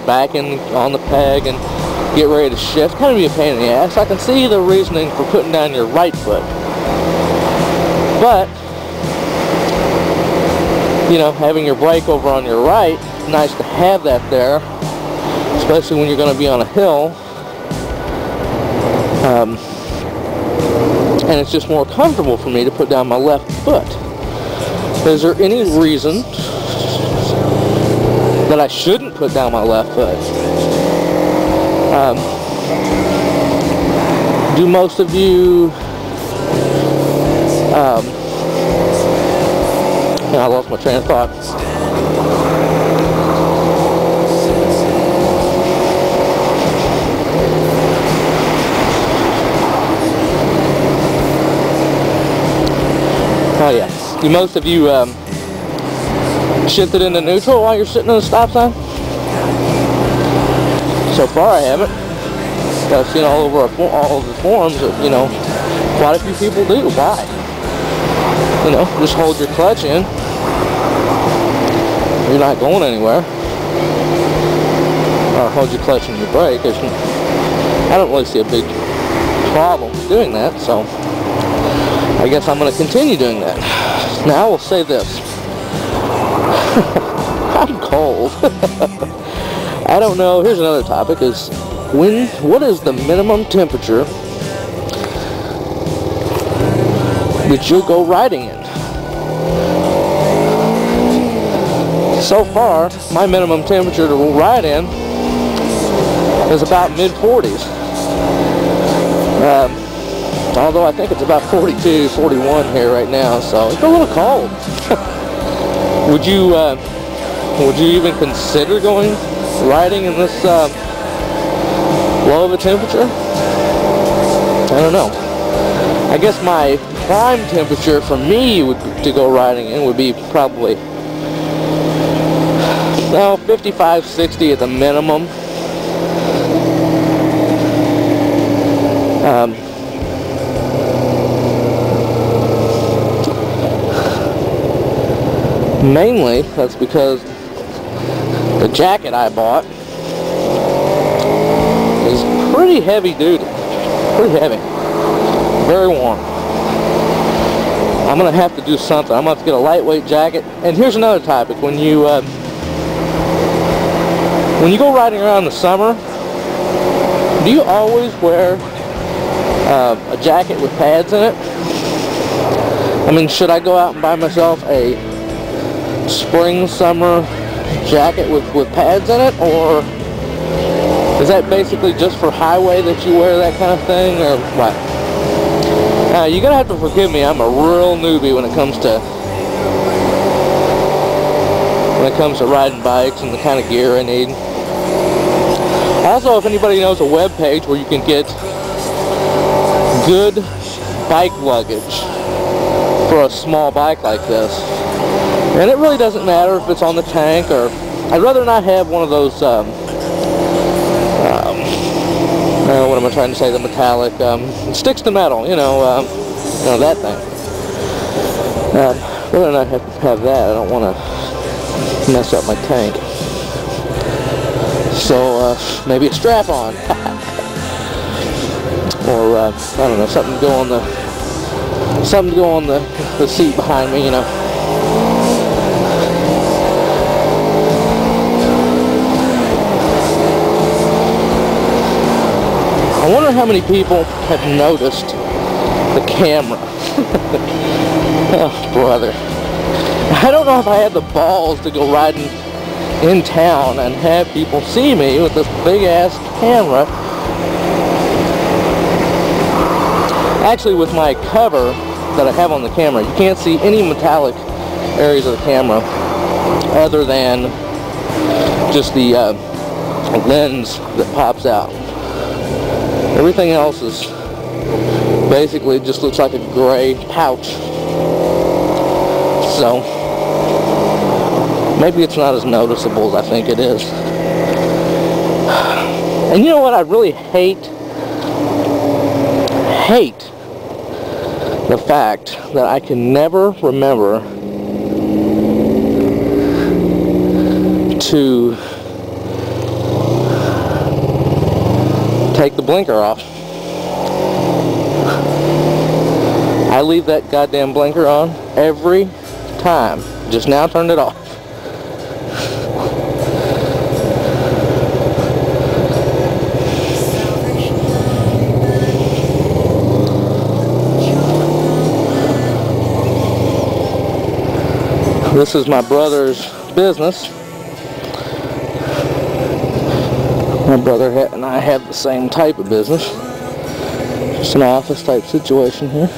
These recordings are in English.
back in on the peg and get ready to shift. Kind of be a pain in the ass. I can see the reasoning for putting down your right foot, but you know, having your brake over on your right, nice to have that there, especially when you're going to be on a hill. And it's just more comfortable for me to put down my left foot. Is there any reason that I shouldn't put down my left foot? Do most of you I lost my train of thought. Oh yeah. Do most of you shift it into neutral while you're sitting on the stop sign? So far I haven't. I've seen all over all of the forums that, you know, quite a few people do. Why? You know, just hold your clutch in. You're not going anywhere. Or hold your clutch in your brake. I don't really see a big problem doing that, so I guess I'm going to continue doing that. Now I will say this. I'm cold. I don't know. Here's another topic: is what is the minimum temperature that you'll go riding in? So far, my minimum temperature to ride in is about mid-40s. Although I think it's about 42, 41 here right now, so it's a little cold. Would you even consider riding in this low of a temperature? I don't know. I guess my prime temperature for me to go riding in would be probably 55, 60 at the minimum. Mainly, that's because the jacket I bought is pretty heavy duty. Pretty heavy. Very warm. I'm going to have to do something. I'm going to have to get a lightweight jacket. And here's another topic. When you go riding around in the summer, do you always wear a jacket with pads in it? I mean, should I go out and buy myself a spring, summer jacket with pads in it, or is that basically just for highway that you wear that kind of thing, or what? You're gonna have to forgive me. I'm a real newbie when it comes to riding bikes and the kind of gear I need. Also, if anybody knows a web page where you can get good bike luggage for a small bike like this, and it really doesn't matter if it's on the tank, or I'd rather not have one of those what am I trying to say, the metallic it sticks to metal, you know that thing. Rather not have that. I don't want to mess up my tank. So maybe a strap on. Or I don't know, something to go on the seat behind me, you know. I wonder how many people have noticed the camera. Oh, brother. I don't know if I had the balls to go riding in town and have people see me with this big-ass camera. Actually, with my cover that I have on the camera, you can't see any metallic areas of the camera other than just the lens that pops out. Everything else is basically just looks like a gray pouch. So maybe it's not as noticeable as I think it is. And you know what I really hate the fact that I can never remember to take the blinker off. I leave that goddamn blinker on every time. Just now turned it off. This is my brother's business. My brother and I have the same type of business. Just an office type situation here.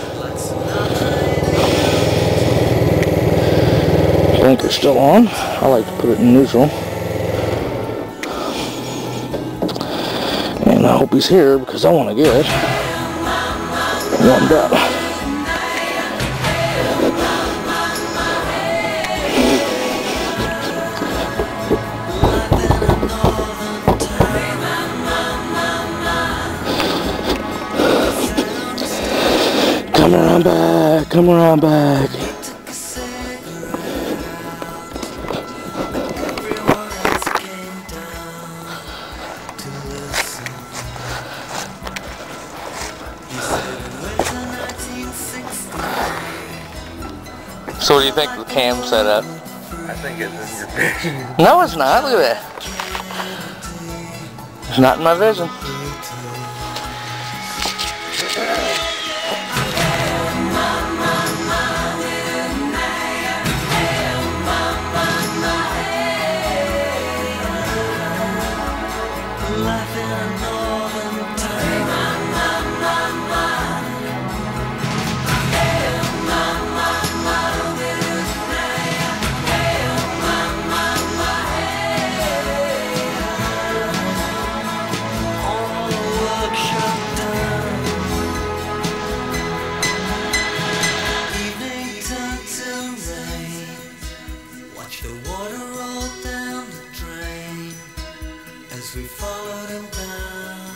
Blinker's still on. I like to put it in neutral. And I hope he's here because I want to get warmed up. Come around back, come around back. So what do you think of the cam setup? I think it's in your vision. No, it's not. Look at that. It's not in my vision. The water rolled down the drain as we followed him down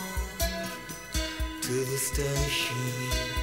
to the station.